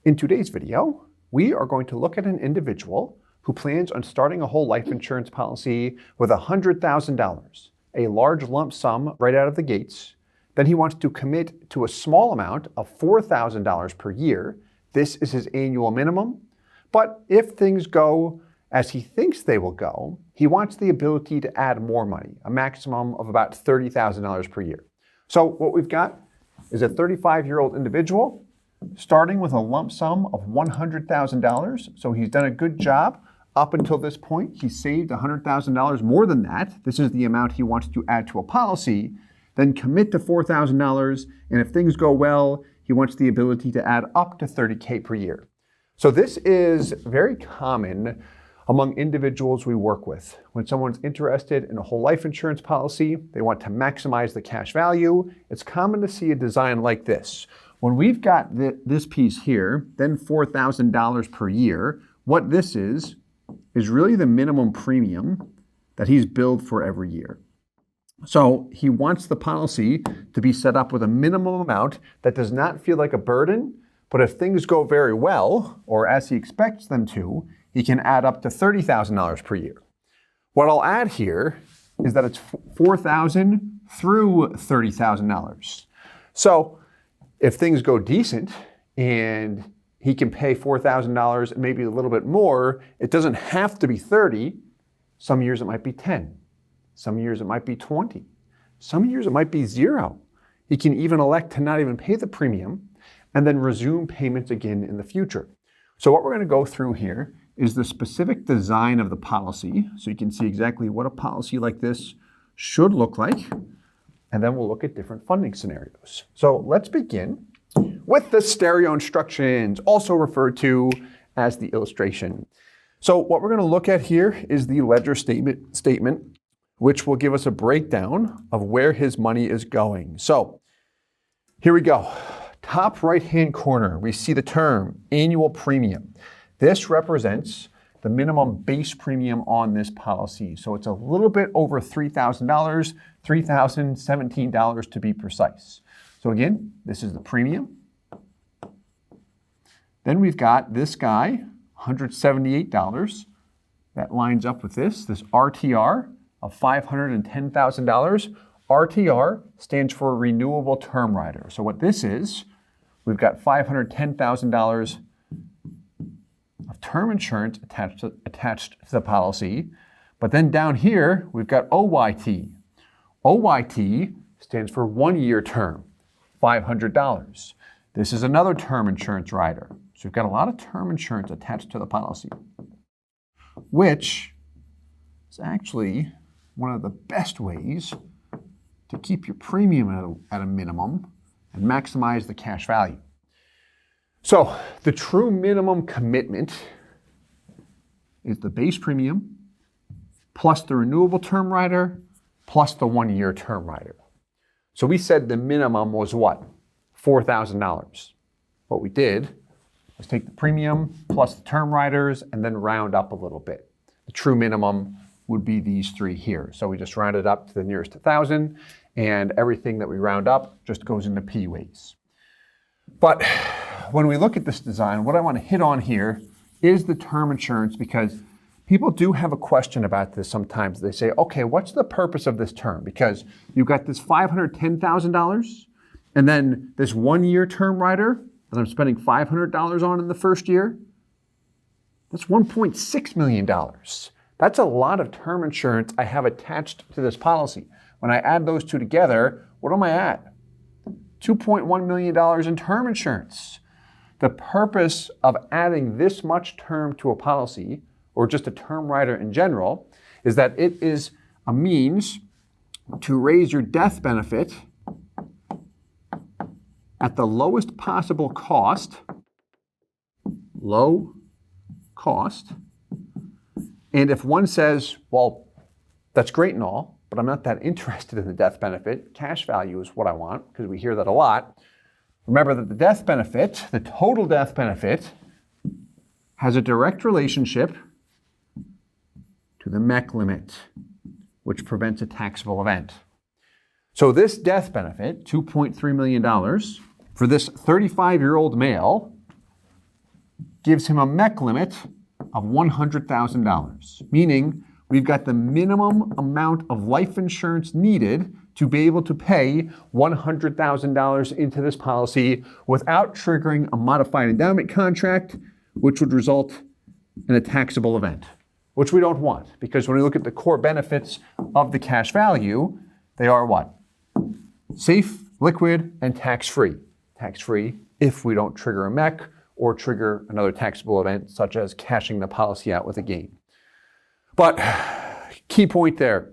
In today's video, we are going to look at an individual who plans on starting a whole life insurance policy with $100,000, a large lump sum right out of the gates. Then he wants to commit to a small amount of $4,000 per year. This is his annual minimum. But if things go as he thinks they will go, he wants the ability to add more money, a maximum of about $30,000 per year. So what we've got is a 35-year-old individual starting with a lump sum of $100,000. So he's done a good job up until this point. He saved $100,000 more than that. This is the amount he wants to add to a policy. Then commit to $4,000. And if things go well, he wants the ability to add up to $30K per year. So this is very common among individuals we work with. When someone's interested in a whole life insurance policy, they want to maximize the cash value. It's common to see a design like this. When we've got this piece here, then $4,000 per year, what this is really the minimum premium that he's billed for every year. So he wants the policy to be set up with a minimum amount that does not feel like a burden, but if things go very well, or as he expects them to, he can add up to $30,000 per year. What I'll add here is that it's $4,000 through $30,000. So if things go decent and he can pay $4,000 and maybe a little bit more, it doesn't have to be 30. Some years it might be 10. Some years it might be 20. Some years it might be 0. He can even elect to not even pay the premium and then resume payments again in the future. So what we're going to go through here is the specific design of the policy, so you can see exactly what a policy like this should look like, and then we'll look at different funding scenarios. So let's begin with the stereo instructions, also referred to as the illustration. So what we're going to look at here is the ledger statement, which will give us a breakdown of where his money is going. So here we go. Top right-hand corner, we see the term annual premium. This represents the minimum base premium on this policy. So it's a little bit over $3,000, $3,017 to be precise. So again, this is the premium. Then we've got this guy, $178. That lines up with this RTR of $510,000. RTR stands for Renewable Term Rider. So what this is, we've got $510,000 of term insurance attached to the policy. But then down here, we've got OYT. OYT stands for 1 year term, $500. This is another term insurance rider. So we've got a lot of term insurance attached to the policy, which is actually one of the best ways to keep your premium at a minimum and maximize the cash value. So the true minimum commitment is the base premium plus the renewable term rider plus the 1 year term rider. So we said the minimum was what? $4,000. What we did was take the premium plus the term riders and then round up a little bit. The true minimum would be these three here. So we just rounded up to the nearest 1,000, and everything that we round up just goes into P ways. But when we look at this design, what I want to hit on here is the term insurance, because people do have a question about this sometimes. They say, okay, what's the purpose of this term? Because you've got this $510,000 and then this 1 year term rider that I'm spending $500 on in the first year. That's $1.6 million. That's a lot of term insurance I have attached to this policy. When I add those two together, what am I at? $2.1 million in term insurance. The purpose of adding this much term to a policy, or just a term rider in general, is that it is a means to raise your death benefit at the lowest possible cost, low cost. And if one says, well, that's great and all, but I'm not that interested in the death benefit, cash value is what I want, because we hear that a lot. Remember that the death benefit, the total death benefit, has a direct relationship to the MEC limit, which prevents a taxable event. So this death benefit, $2.3 million, for this 35-year-old male, gives him a MEC limit of $100,000, meaning we've got the minimum amount of life insurance needed to be able to pay $100,000 into this policy without triggering a modified endowment contract, which would result in a taxable event, which we don't want, because when we look at the core benefits of the cash value, they are what? Safe, liquid, and tax-free. Tax-free if we don't trigger a MEC or trigger another taxable event, such as cashing the policy out with a gain. But key point there,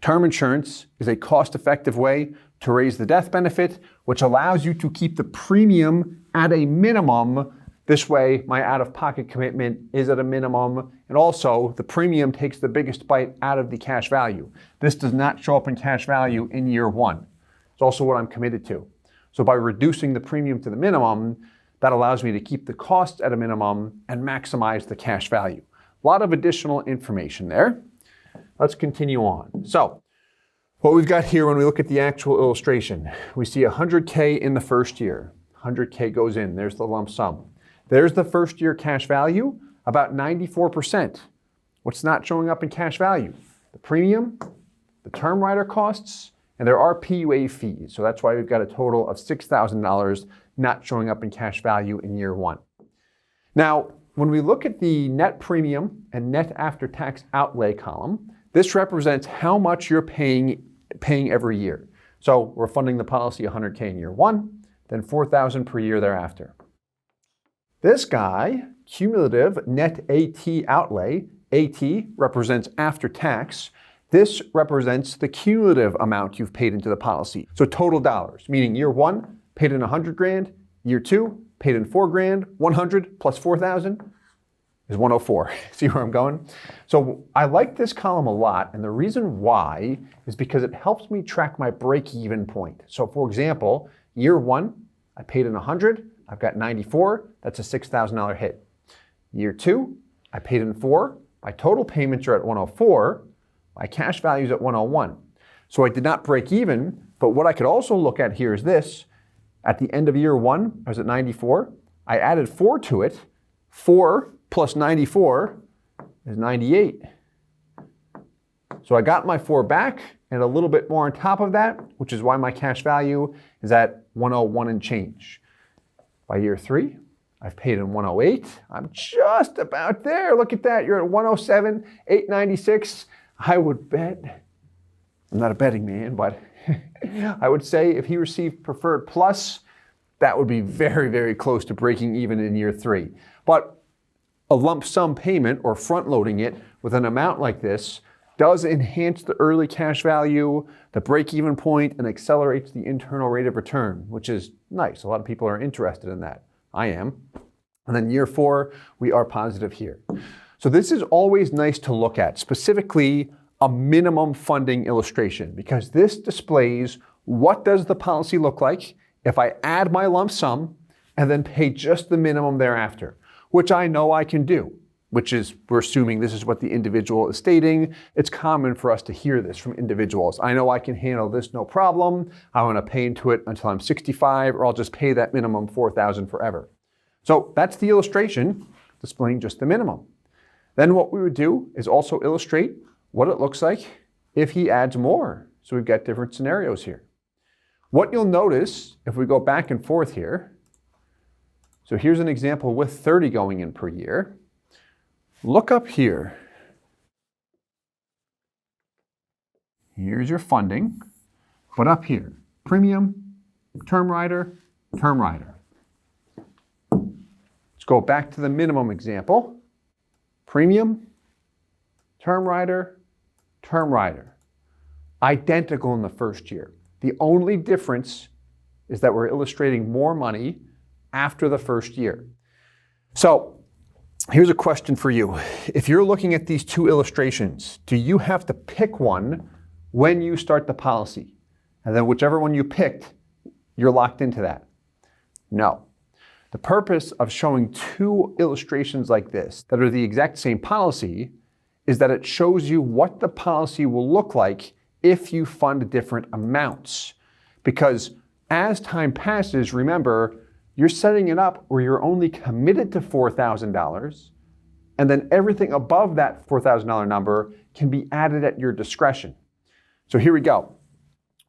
term insurance is a cost-effective way to raise the death benefit, which allows you to keep the premium at a minimum. This way, my out-of-pocket commitment is at a minimum, and also the premium takes the biggest bite out of the cash value. This does not show up in cash value in year one. It's also what I'm committed to. So by reducing the premium to the minimum, that allows me to keep the cost at a minimum and maximize the cash value. A lot of additional information there. Let's continue on. So what we've got here when we look at the actual illustration, we see $100K in the first year. $100K goes in, there's the lump sum. There's the first year cash value, about 94%. What's not showing up in cash value? The premium, the term rider costs, and there are PUA fees. So that's why we've got a total of $6,000 not showing up in cash value in year one. Now, when we look at the net premium and net after-tax outlay column, this represents how much you're paying every year. So we're funding the policy $100K in year one, then $4,000 per year thereafter. This guy, cumulative net AT outlay, AT represents after tax. This represents the cumulative amount you've paid into the policy. So total dollars, meaning year one, paid in 100 grand, year two, paid in 4 grand, 100 plus 4,000 is 104. See where I'm going? So I like this column a lot, and the reason why is because it helps me track my break-even point. So for example, year one, I paid in 100, I've got 94, that's a $6,000 hit. Year two, I paid in 4, my total payments are at 104, my cash value is at 101. So I did not break even, but what I could also look at here is this. At the end of year one, I was at 94. I added 4 to it. 4 plus 94 is 98. So I got my 4 back and a little bit more on top of that, which is why my cash value is at 101 and change. By year 3, I've paid in 108. I'm just about there. Look at that. You're at 107, 896. I would bet, I'm not a betting man, but I would say if he received Preferred Plus, that would be very, very close to breaking even in year 3. But a lump sum payment or front loading it with an amount like this does enhance the early cash value, the break-even point, and accelerates the internal rate of return, which is nice. A lot of people are interested in that. I am. And then year 4, we are positive here. So this is always nice to look at, specifically a minimum funding illustration, because this displays what does the policy look like if I add my lump sum and then pay just the minimum thereafter, which I know I can do, which is, we're assuming this is what the individual is stating. It's common for us to hear this from individuals. I know I can handle this no problem. I want to pay into it until I'm 65, or I'll just pay that minimum $4,000 forever. So that's the illustration displaying just the minimum. Then what we would do is also illustrate what it looks like if he adds more. So we've got different scenarios here. What you'll notice if we go back and forth here, so here's an example with 30 going in per year. Look up here. Here's your funding, but up here, premium, term rider, term rider. Let's go back to the minimum example. Premium, term rider, term rider. Identical in the first year. The only difference is that we're illustrating more money after the first year. So here's a question for you. If you're looking at these two illustrations, do you have to pick one when you start the policy? And then whichever one you picked, you're locked into that? No. The purpose of showing two illustrations like this that are the exact same policy is that it shows you what the policy will look like if you fund different amounts. Because as time passes, remember, you're setting it up where you're only committed to $4,000, and then everything above that $4,000 number can be added at your discretion. So here we go.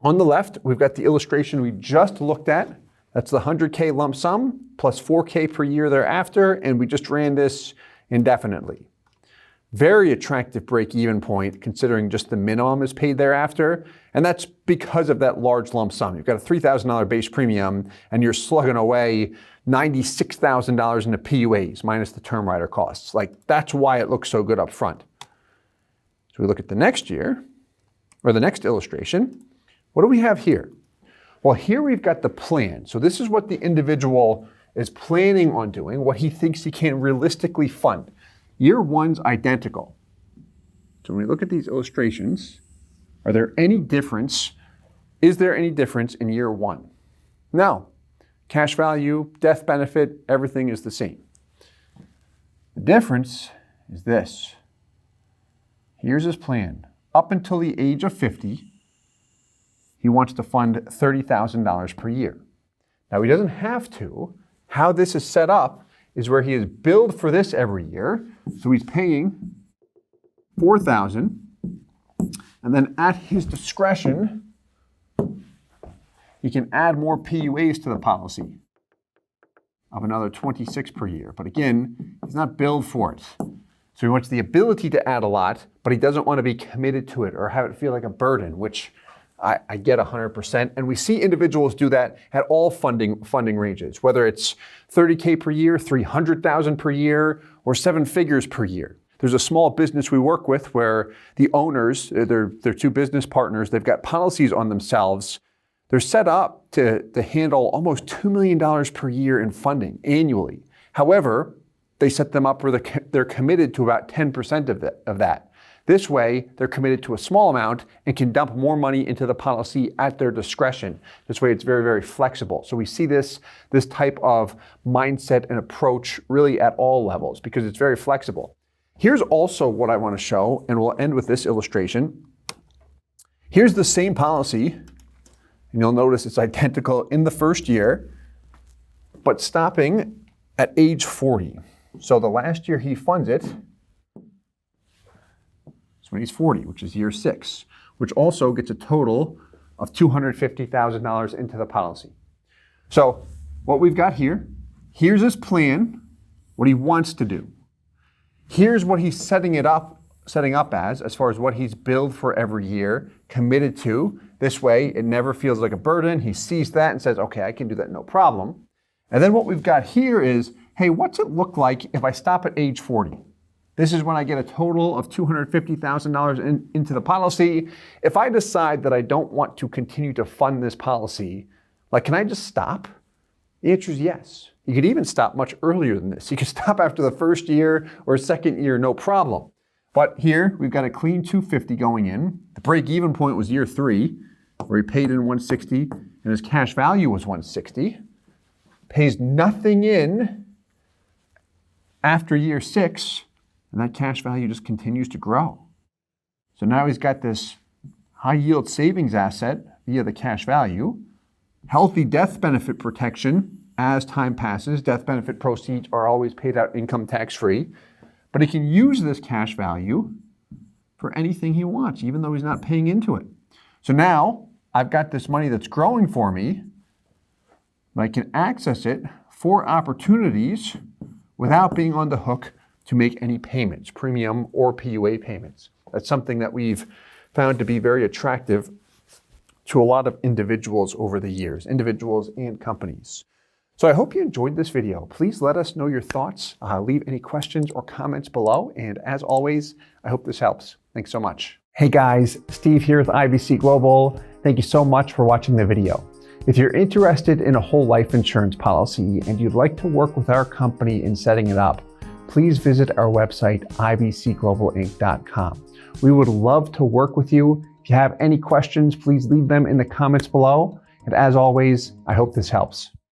On the left, we've got the illustration we just looked at. That's the 100K lump sum plus 4K per year thereafter, and we just ran this indefinitely. Very attractive break-even point considering just the minimum is paid thereafter, and that's because of that large lump sum. You've got a $3,000 base premium, and you're slugging away $96,000 into PUAs minus the term rider costs. Like, that's why it looks so good up front. So we look at the next year, or the next illustration. What do we have here? Well, here we've got the plan. So this is what the individual is planning on doing, what he thinks he can realistically fund. Year one's identical. So when we look at these illustrations, is there any difference in year one? No. Cash value, death benefit, everything is the same. The difference is this. Here's his plan. Up until the age of 50, he wants to fund $30,000 per year. Now, he doesn't have to. How this is set up is where he is billed for this every year. So he's paying $4,000, and then at his discretion, he can add more PUAs to the policy of another $26 per year. But again, he's not billed for it. So he wants the ability to add a lot, but he doesn't want to be committed to it or have it feel like a burden, which I get 100%. And we see individuals do that at all funding ranges, whether it's 30K per year, 300,000 per year, or 7 figures per year. There's a small business we work with where the owners, they're two business partners, they've got policies on themselves. They're set up to handle almost $2 million per year in funding annually. However, they set them up where they're committed to about 10% of that. This way, they're committed to a small amount and can dump more money into the policy at their discretion. This way, it's very, very flexible. So we see this type of mindset and approach really at all levels because it's very flexible. Here's also what I want to show, and we'll end with this illustration. Here's the same policy, and you'll notice it's identical in the first year, but stopping at age 40. So the last year he funds it, when he's 40, which is year 6, which also gets a total of $250,000 into the policy. So what we've got here, here's his plan, what he wants to do. Here's what he's setting up as far as what he's billed for every year, committed to. This way, it never feels like a burden. He sees that and says, okay, I can do that, no problem. And then what we've got here is, hey, what's it look like if I stop at age 40? This is when I get a total of $250,000 into the policy. If I decide that I don't want to continue to fund this policy, like, can I just stop? The answer is yes. You could even stop much earlier than this. You could stop after the first year or second year, no problem. But here, we've got a clean $250 going in. The break-even point was year 3, where he paid in $160, and his cash value was $160. Pays nothing in after year 6, and that cash value just continues to grow. So now he's got this high yield savings asset via the cash value, healthy death benefit protection as time passes. Death benefit proceeds are always paid out income tax free, but he can use this cash value for anything he wants, even though he's not paying into it. So now I've got this money that's growing for me, but I can access it for opportunities without being on the hook to make any payments, premium or PUA payments. That's something that we've found to be very attractive to a lot of individuals over the years, individuals and companies. So I hope you enjoyed this video. Please let us know your thoughts. Leave any questions or comments below. And as always, I hope this helps. Thanks so much. Hey guys, Steve here with IBC Global. Thank you so much for watching the video. If you're interested in a whole life insurance policy and you'd like to work with our company in setting it up, please visit our website, ibcglobalinc.com. We would love to work with you. If you have any questions, please leave them in the comments below. And as always, I hope this helps.